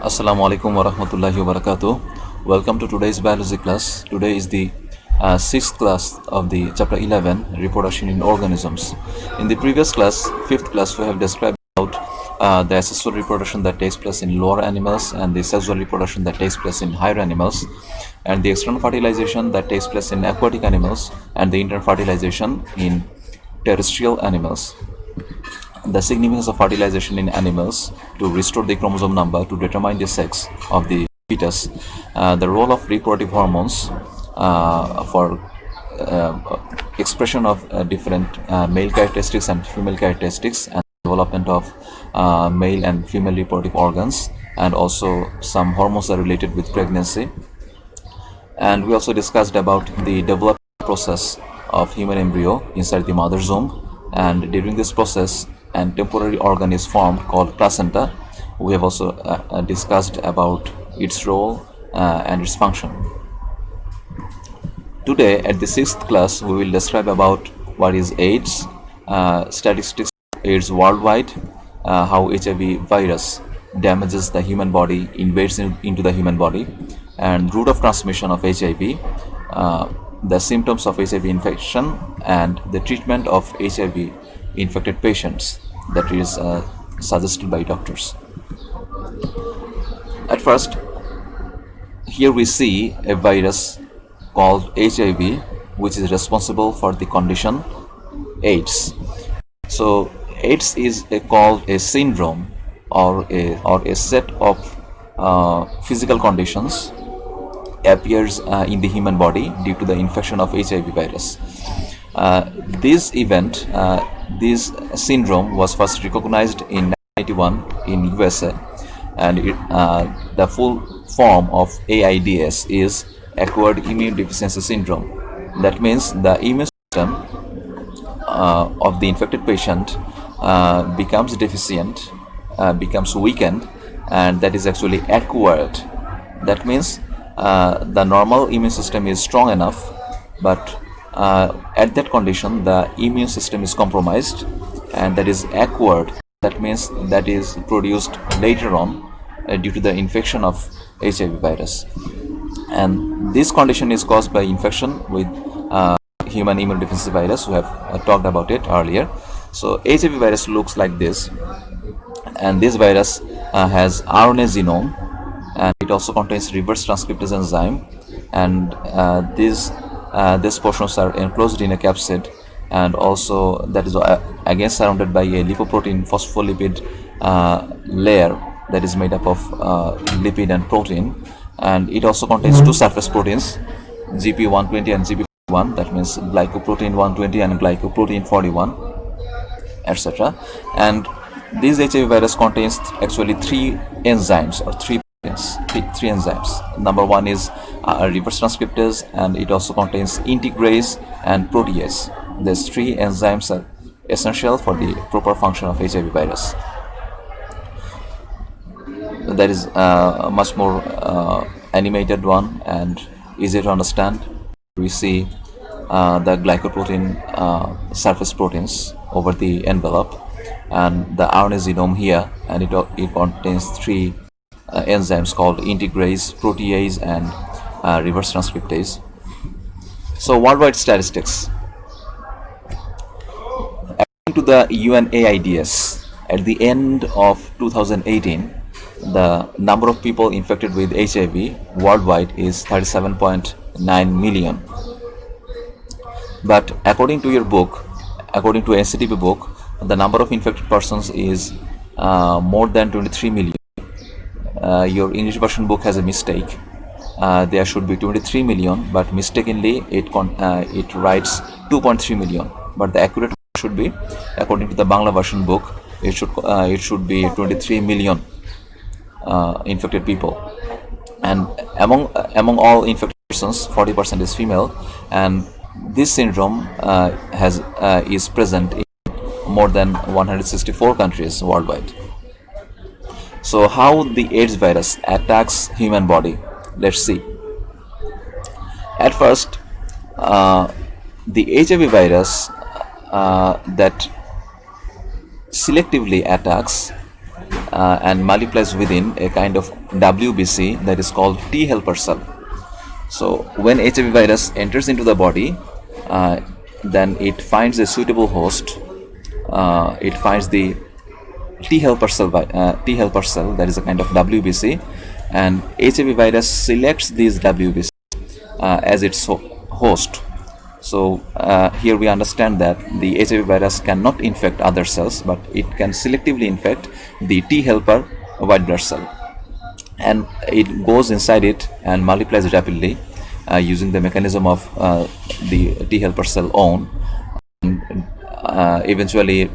Assalamu alaikum wa rahmatullahi wa barakatuh. Welcome to today's biology class. Today is the sixth class of the chapter 11, Reproduction in Organisms. In the previous class, fifth class, we have described about the asexual reproduction that takes place in lower animals and the sexual reproduction that takes place in higher animals, and the external fertilization that takes place in aquatic animals and the internal fertilization in terrestrial animals. The significance of fertilization in animals to restore the chromosome number to determine the sex of the fetus, the role of reproductive hormones for expression of different male characteristics and female characteristics, and development of male and female reproductive organs, and also some hormones are related with pregnancy. And we also discussed about the development process of human embryo inside the mother's womb, and during this process and temporary organ is formed called placenta. We have also discussed about its role and its function. Today at the sixth class we will describe about what is AIDS, statistics of AIDS worldwide, how HIV virus damages the human body, invades into the human body, and route of transmission of HIV, the symptoms of HIV infection, and the treatment of HIV infected patients that is suggested by doctors. At first, here we see a virus called HIV, which is responsible for the condition AIDS. So AIDS is called a syndrome or a set of physical conditions appears in the human body due to the infection of HIV virus. This syndrome was first recognized in 1981 in USA, and the full form of AIDS is acquired immune deficiency syndrome. That means the immune system of the infected patient becomes deficient, becomes weakened, and that is actually acquired. That means the normal immune system is strong enough, but at that condition the immune system is compromised, and that is acquired. That means that is produced later on due to the infection of HIV virus, and this condition is caused by infection with human immunodeficiency virus. We have talked about it earlier. So HIV virus looks like this, and this virus has RNA genome, and it also contains reverse transcriptase enzyme, and these portions are enclosed in a capsid, and also that is again surrounded by a lipoprotein phospholipid layer that is made up of lipid and protein, and it also contains two surface proteins, GP120 and GP41, that means glycoprotein 120 and glycoprotein 41, etc. And this HIV virus contains actually three enzymes or three enzymes. Number one is reverse transcriptase, and it also contains integrase and protease. These three enzymes are essential for the proper function of HIV virus. That is a much more animated one and easy to understand. We see the glycoprotein surface proteins over the envelope, and the RNA genome here, and it contains three enzymes called integrase, protease, and reverse transcriptase. So worldwide statistics. According to the UNAIDS, at the end of 2018, the number of people infected with HIV worldwide is 37.9 million. But according to your book, according to NCTP book, the number of infected persons is more than 23 million. Your English version book has a mistake. There should be 23 million, but mistakenly it writes 2.3 million. But the accurate should be, according to the Bangla version book, it should be 23 million infected people. And among all infected persons, 40% is female, and this syndrome is present in more than 164 countries worldwide. So how the AIDS virus attacks human body? Let's see. At first, the HIV virus that selectively attacks and multiplies within a kind of WBC that is called T helper cell. So when HIV virus enters into the body, then it finds a suitable host. It finds the T helper cell, that is a kind of WBC, and HIV virus selects these WBC as its host. So here we understand that the HIV virus cannot infect other cells, but it can selectively infect the T helper white blood cell, and it goes inside it and multiplies rapidly using the mechanism of the T helper cell own. And, eventually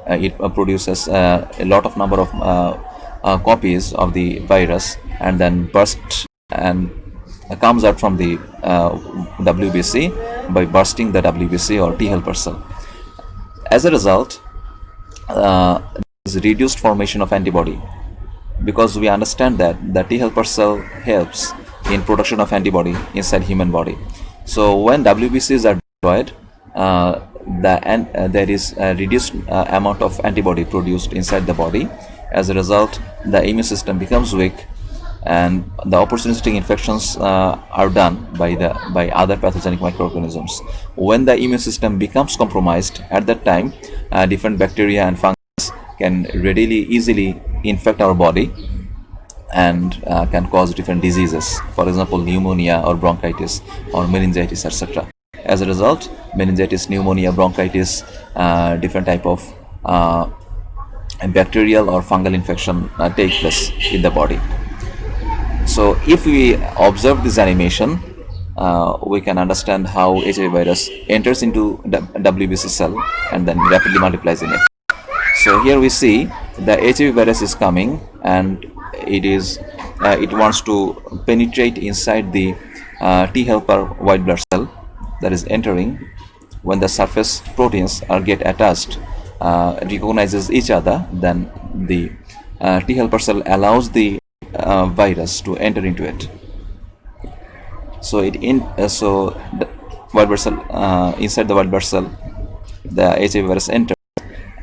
it produces a lot of number of copies of the virus, and then bursts and comes out from the WBC by bursting the WBC or T helper cell. As a result, there is reduced formation of antibody, because we understand that the T helper cell helps in production of antibody inside human body. So when WBCs are destroyed, there is a reduced amount of antibody produced inside the body. As a result, the immune system becomes weak, and the opportunistic infections are done by other pathogenic microorganisms. When the immune system becomes compromised, at that time different bacteria and fungus can easily infect our body and can cause different diseases, for example pneumonia or bronchitis or meningitis, etc. As a result, meningitis, pneumonia, bronchitis, different type of bacterial or fungal infection take place in the body. So if we observe this animation, we can understand how HIV virus enters into the WBC cell and then rapidly multiplies in it. So here we see the HIV virus is coming, and it wants to penetrate inside the T helper white blood cell that is entering. When the surface proteins get attached, recognizes each other, then the T helper cell allows the virus to enter into it. So so the white blood cell, inside the white blood cell, the HIV virus enters,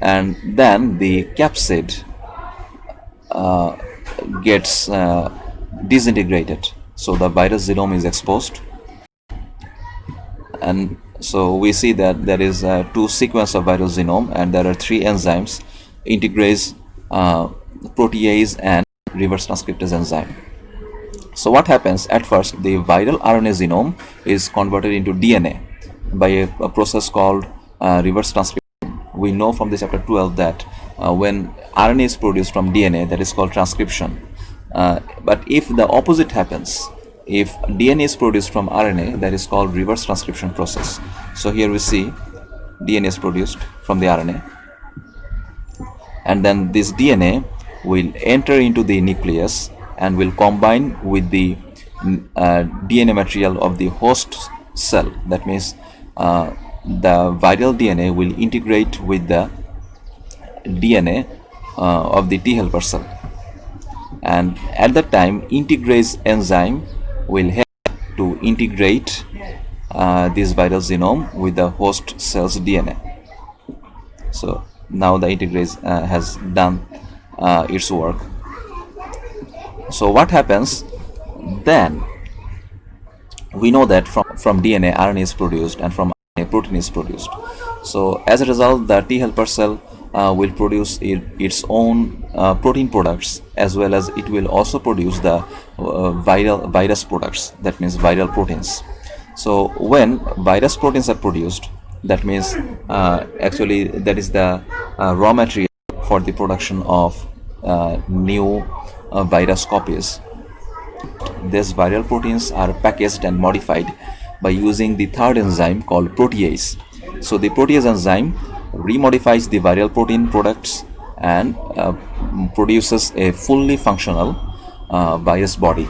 and then the capsid gets disintegrated. So the virus genome is exposed, and so we see that there is two sequence of virus genome, and there are three enzymes: integrase, protease, and reverse transcriptase enzyme. So what happens? At first, the viral RNA genome is converted into DNA by a process called reverse transcription. We know from the chapter 12 that when RNA is produced from DNA, that is called transcription. But if the opposite happens, if DNA is produced from RNA, that is called reverse transcription process. So here we see DNA is produced from the RNA, and then this DNA will enter into the nucleus and will combine with the DNA material of the host cell. That means the viral DNA will integrate with the DNA of the T helper cell, and at that time integrase enzyme will help to integrate this viral genome with the host cell's DNA. So now the integrase has done its work. So what happens then? We know that from DNA RNA is produced, and from RNA protein is produced. So as a result, the T helper cell will produce its own protein products, as well as it will also produce the virus products, that means viral proteins. So when virus proteins are produced, that means actually that is the raw material for the production of new virus copies. These viral proteins are packaged and modified by using the third enzyme called protease. So the protease enzyme remodifies the viral protein products and produces a fully functional virus body.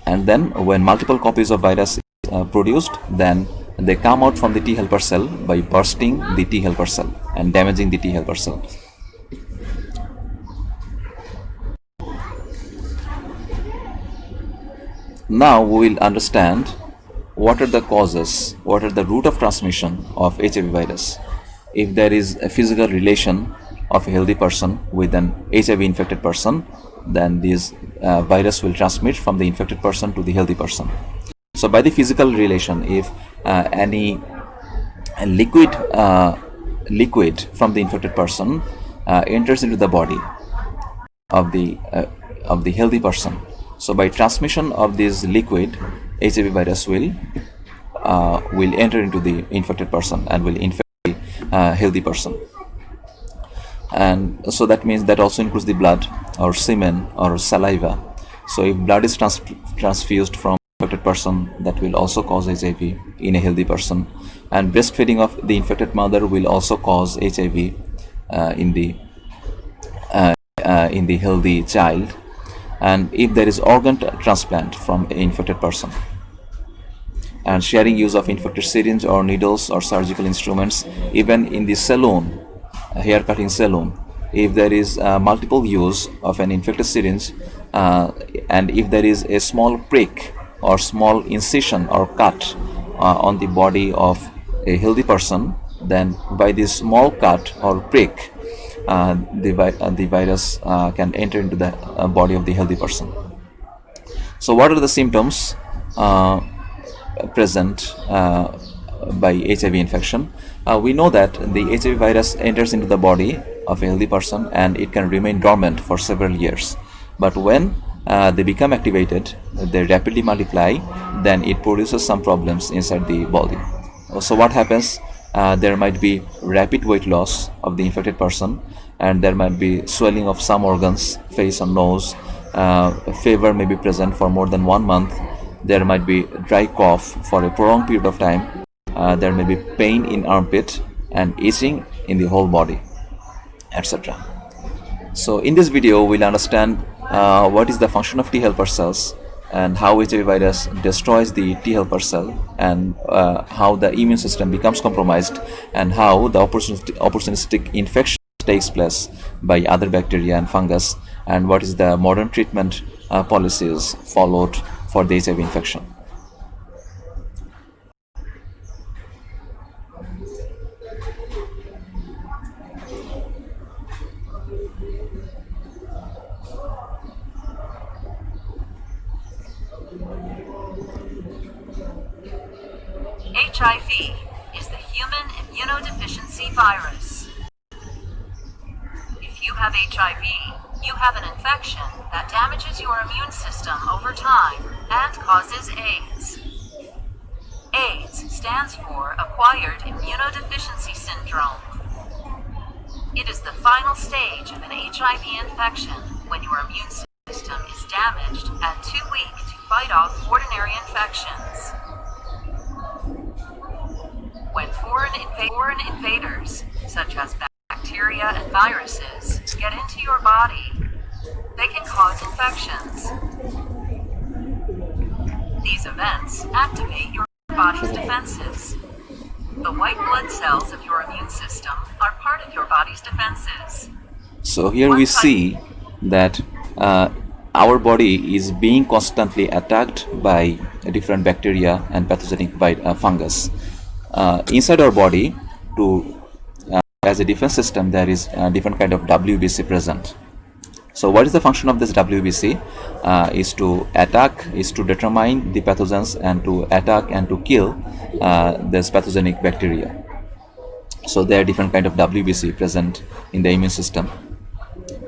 And then when multiple copies of virus is produced, then they come out from the T helper cell by bursting the T helper cell and damaging the T helper cell. Now we will understand what are the causes, what are the route of transmission of HIV virus. If there is a physical relation of a healthy person with an HIV infected person, then this virus will transmit from the infected person to the healthy person. So by the physical relation, if any liquid from the infected person enters into the body of the healthy person, so by transmission of this liquid, HIV virus will enter into the infected person and will infect the healthy person. And so that means that also includes the blood or semen or saliva. So if blood is transfused from infected person, that will also cause HIV in a healthy person. And breastfeeding of the infected mother will also cause HIV in the healthy child. And if there is organ transplant from an infected person, and sharing use of infected syringe or needles or surgical instruments, even in the salon, hair cutting salon, if there is multiple use of an infected syringe, and if there is a small prick or small incision or cut on the body of a healthy person, then by this small cut or prick, the virus can enter into the body of the healthy person. So what are the symptoms present by HIV infection? We know that the HIV virus enters into the body of a healthy person and it can remain dormant for several years. But when they become activated, they rapidly multiply, then it produces some problems inside the body. So what happens? There might be rapid weight loss of the infected person, and there might be swelling of some organs, face and nose. Fever may be present for more than 1 month. There might be dry cough for a prolonged period of time. There may be pain in armpit and itching in the whole body, etc. So in this video, we'll understand what is the function of T helper cells and how HIV virus destroys the T helper cell, and how the immune system becomes compromised, and how the opportunistic infection takes place by other bacteria and fungus, and what is the modern treatment policies followed for the HIV infection. HIV is the human immunodeficiency virus. If you have HIV, you have an infection that damages your immune system over time and causes AIDS. AIDS stands for Acquired Immunodeficiency Syndrome. It is the final stage of an HIV infection when your immune system is damaged and too weak to fight off ordinary infections. When foreign invaders, such as bacteria and viruses, get into your body, they can cause infections. These events activate your body's defenses. The white blood cells of your immune system are part of your body's defenses. So here we see that our body is being constantly attacked by different bacteria and pathogenic fungus. Inside our body, as a defense system, there is a different kind of WBC present. So what is the function of this WBC? Is to attack, is to determine the pathogens and to attack and to kill this pathogenic bacteria. So there are different kind of WBC present in the immune system,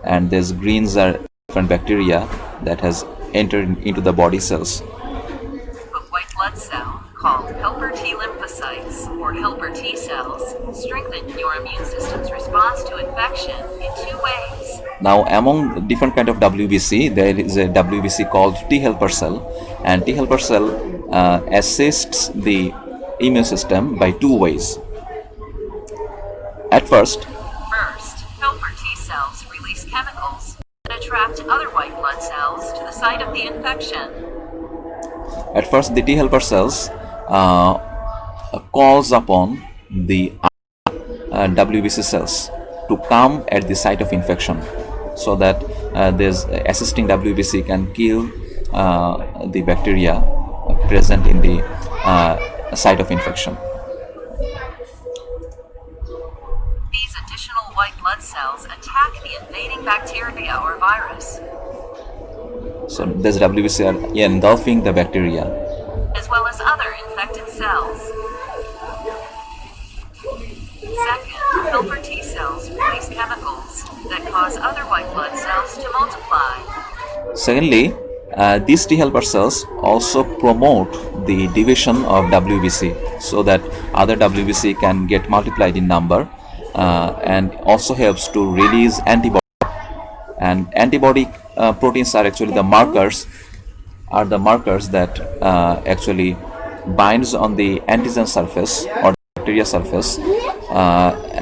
and these greens are different bacteria that has entered into the body cells. A white blood cell, called helper T lymphocytes or helper T cells, strengthen your immune system's response to infection in two ways. Now, among different kind of WBC, there is a WBC called T helper cell, and T helper cell assists the immune system by two ways. At first, helper T cells release chemicals that attract other white blood cells to the site of the infection. At first, the T helper cells calls upon the WBC cells to come at the site of infection, so that this assisting WBC can kill the bacteria present in the site of infection. These additional white blood cells cells attack the invading bacteria or virus, So this WBC are engulfing the bacteria. as well as other infected cells. Second, helper T cells release chemicals that cause other white blood cells to multiply. Secondly, these T helper cells also promote the division of WBC so that other WBC can get multiplied in number, and also helps to release antibody. And antibody proteins are actually the markers that actually binds on the antigen surface or bacteria surface,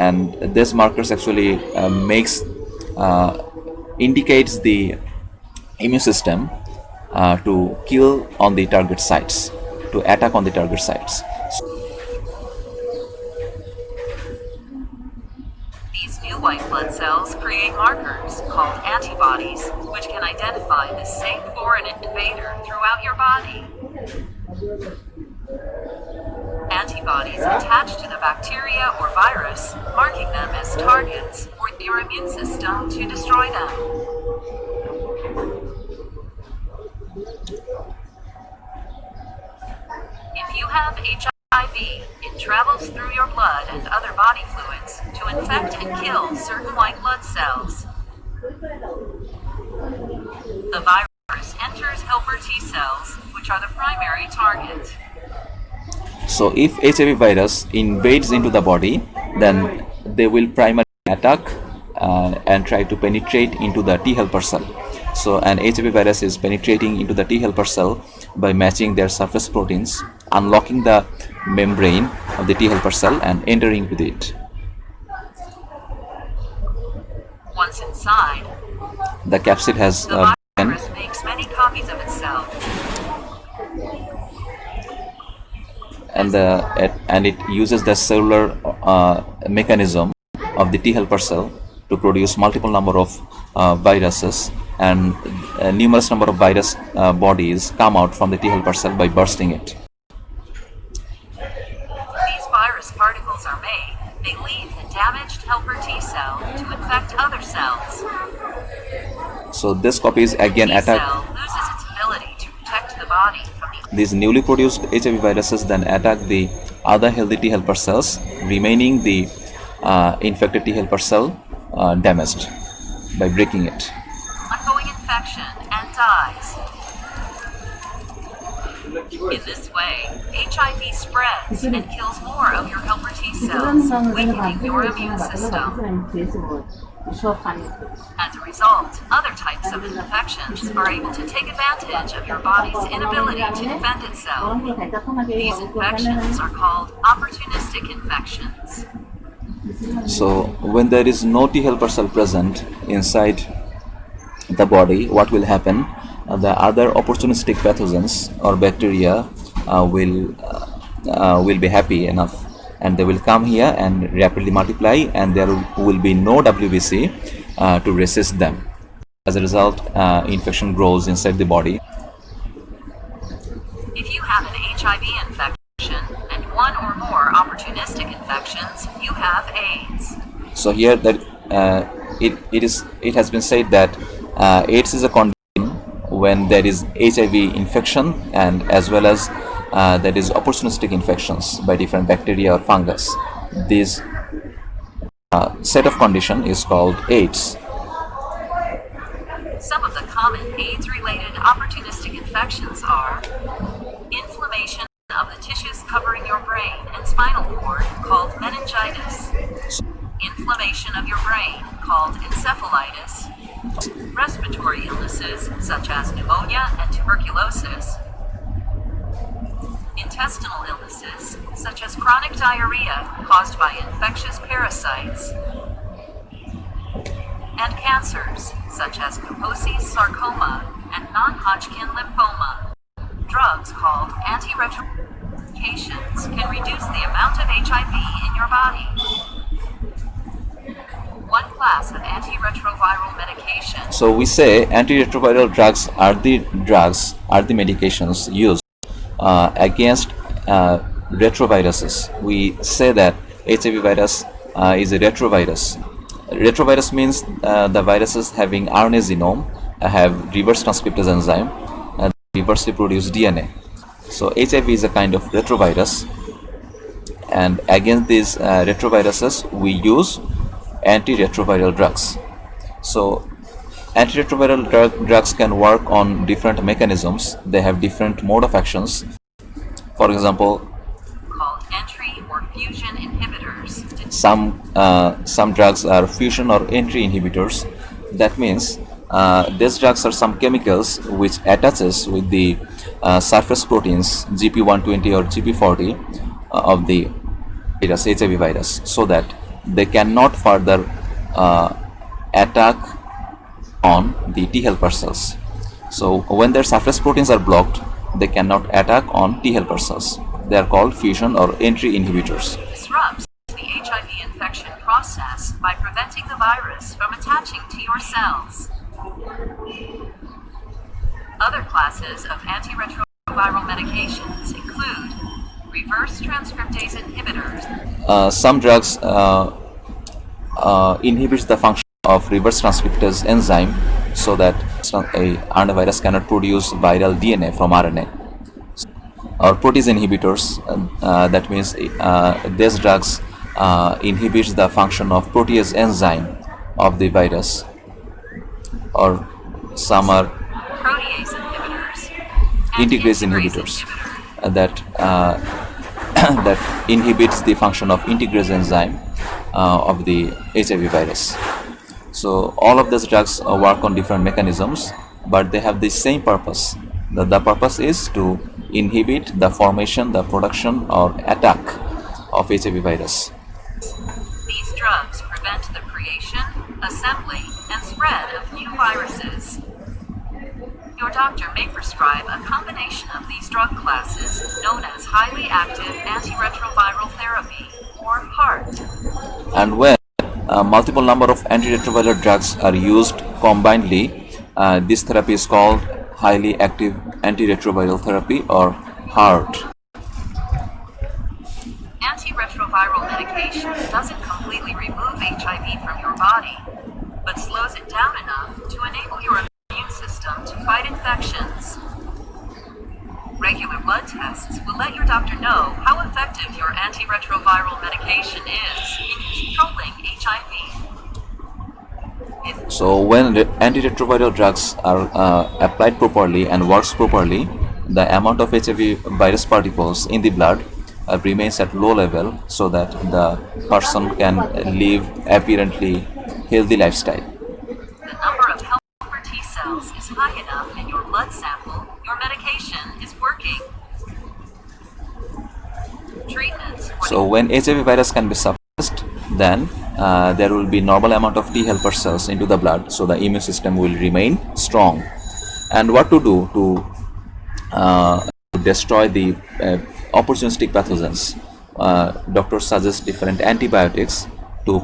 and these markers actually indicates the immune system to kill on the target sites, to attack on the target sites. These new white blood cells create markers called antibodies, which can identify the same foreign invader throughout your body. Antibodies attach to the bacteria or virus, marking them as targets for your immune system to destroy them. If you have HIV, it travels through your blood and other body fluids to infect and kill certain white blood cells. The virus enters helper T cells, which are the primary target. So if HIV virus invades into the body, then they will primarily attack and try to penetrate into the T helper cell. So an HIV virus is penetrating into the T helper cell by matching their surface proteins, unlocking the membrane of the T helper cell and entering with it. Once inside, The capsid has the virus makes many copies of itself. and it uses the cellular mechanism of the T helper cell to produce multiple number of viruses, and a numerous number of virus bodies come out from the T helper cell by bursting it. These virus particles are made. They leave the damaged helper T cell to infect other cells. So this copies again T attack. cell loses its ability to protect the body from the These newly produced HIV viruses then attack the other healthy T helper cells, remaining the infected T helper cell damaged by breaking it. ongoing infection and dies. In this way, HIV spreads and kills more of your helper T cells, weakening your immune system. As a result, other types of infections are able to take advantage of your body's inability to defend itself. These infections are called opportunistic infections. So when there is no T helper cell present inside the body, what will happen? The other opportunistic pathogens or bacteria will be happy enough, and they will come here and rapidly multiply, and there will be no WBC to resist them. As a result, infection grows inside the body. If you have an HIV infection and one or more opportunistic infections, you have AIDS. So here that it has been said that AIDS is a condition when there is HIV infection, and as well as there is opportunistic infections by different bacteria or fungus. This set of condition is called AIDS. Some of the common AIDS-related opportunistic infections are inflammation of the tissues covering your brain and spinal cord, called meningitis, inflammation of your brain, called encephalitis, respiratory illnesses such as pneumonia and tuberculosis, intestinal illnesses such as chronic diarrhea caused by infectious parasites, and cancers such as Kaposi's sarcoma and non-Hodgkin lymphoma. Drugs called antiretrovirals can reduce the amount of HIV in your body. One class of antiretroviral medication. So we say antiretroviral drugs are the medications used against retroviruses. We say that HIV virus is a retrovirus. Retrovirus means the viruses having RNA genome have reverse transcriptase enzyme and reversely produce DNA. So HIV is a kind of retrovirus, and against these retroviruses we use antiretroviral drugs. So antiretroviral drugs can work on different mechanisms. They have different mode of actions. For example, called entry or fusion inhibitors. some drugs are fusion or entry inhibitors. That means these drugs are some chemicals which attaches with the surface proteins GP120 or GP40 of the virus, HIV virus, so that they cannot further attack on the T helper cells. So when their surface proteins are blocked, they cannot attack on T helper cells. They are called fusion or entry inhibitors. Disrupts the HIV infection process by preventing the virus from attaching to your cells. Other classes of antiretroviral medications include reverse transcriptase inhibitors. Some drugs inhibits the function of reverse transcriptase enzyme so that a RNA virus cannot produce viral DNA from RNA. Or protease inhibitors, that means these drugs inhibits the function of protease enzyme of the virus. Or some are Protease inhibitors. integrase inhibitors that that inhibits the function of integrase enzyme of the HIV virus. So all of these drugs work on different mechanisms, but they have the same purpose. The purpose is to inhibit the formation, the production or attack of HIV virus. These drugs prevent the creation, assembly, and spread of new viruses. Your doctor may prescribe a combination of these drug classes known as highly active antiretroviral therapy, or HART. And when multiple number of antiretroviral drugs are used combinedly, this therapy is called highly active antiretroviral therapy, or HART. Antiretroviral medication doesn't completely remove HIV from your body, but slows it down enough to enable your immune system to fight infections. Regular blood tests will let your doctor know how effective your antiretroviral medication is in controlling HIV. So when antiretroviral drugs are applied properly and works properly, the amount of HIV virus particles in the blood remains at low level, so that the person can live apparently healthy lifestyle. The number of helper T cells is high enough in your blood sample, your medication is working. Treatments. So when HIV virus can be suppressed, then there will be normal amount of T helper cells into the blood, so the immune system will remain strong. And what to do to destroy the opportunistic pathogens? Doctors suggest different antibiotics to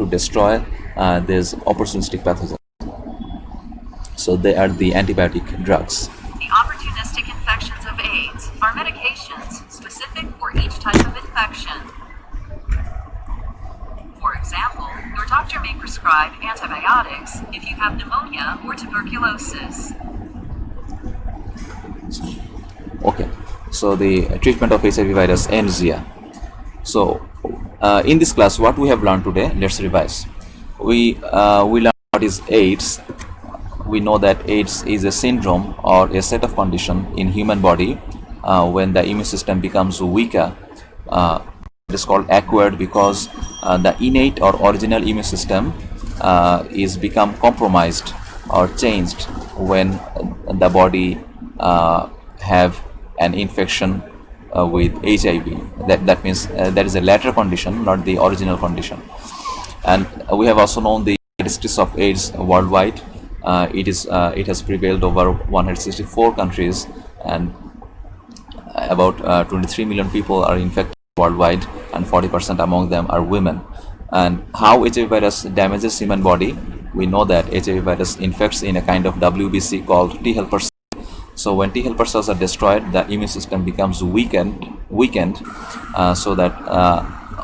destroy these opportunistic pathogens. So they are the antibiotic drugs. The opportunistic infections of AIDS are medications specific for each type of infection. For example, your doctor may prescribe antibiotics if you have pneumonia or tuberculosis. Okay, so the treatment of HIV virus ends here. So in this class, what we have learned today, let's revise. We learned what is AIDS. We know that AIDS is a syndrome or a set of condition in human body when the immune system becomes weaker. It is called acquired because the innate or original immune system is become compromised or changed when the body have an infection with HIV. That means that is a later condition, not the original condition. And we have also known the statistics of AIDS worldwide. It has prevailed over 164 countries, and about 23 million people are infected worldwide, and 40% among them are women. And how HIV virus damages human body? We know that HIV virus infects in a kind of WBC called T helper cells. So when T helper cells are destroyed, the immune system becomes weakened, so that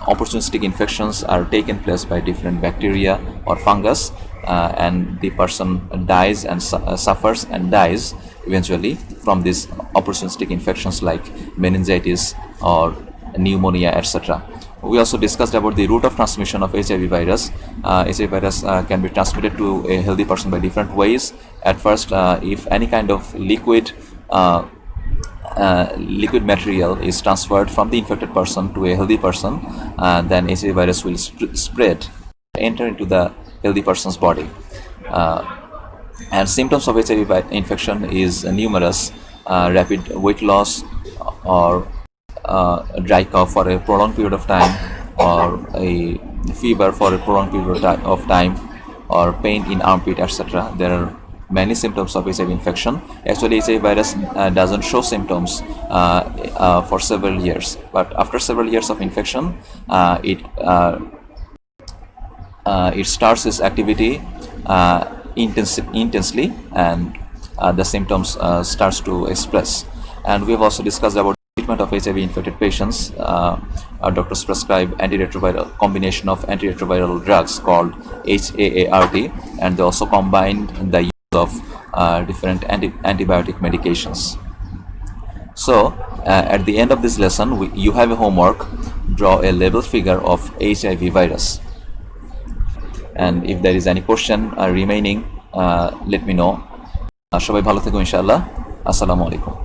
opportunistic infections are taken place by different bacteria or fungus, and the person dies and suffers and dies eventually from these opportunistic infections like meningitis or pneumonia, etc. We also discussed about the route of transmission of HIV virus. HIV virus can be transmitted to a healthy person by different ways. At first, if any kind of liquid material is transferred from the infected person to a healthy person, then HIV virus will spread, enter into the healthy person's body. And symptoms of HIV infection is numerous: rapid weight loss, or dry cough for a prolonged period of time, or a fever for a prolonged period of time, or pain in armpit, etc. There are many symptoms of HIV infection. Actually, HIV virus doesn't show symptoms for several years, but after several years of infection, it starts its activity intensely, and the symptoms starts to express. And we have also discussed about treatment of HIV infected patients. Our doctors prescribe antiretroviral combination of antiretroviral drugs called HAART, and they also combined the use of different antibiotic medications. So at the end of this lesson, you have a homework: draw a label figure of HIV virus. And if there is any question remaining, let me know. সবাই ভালো থেকো ইনশাআল্লাহ। আসসালামু আলাইকুম।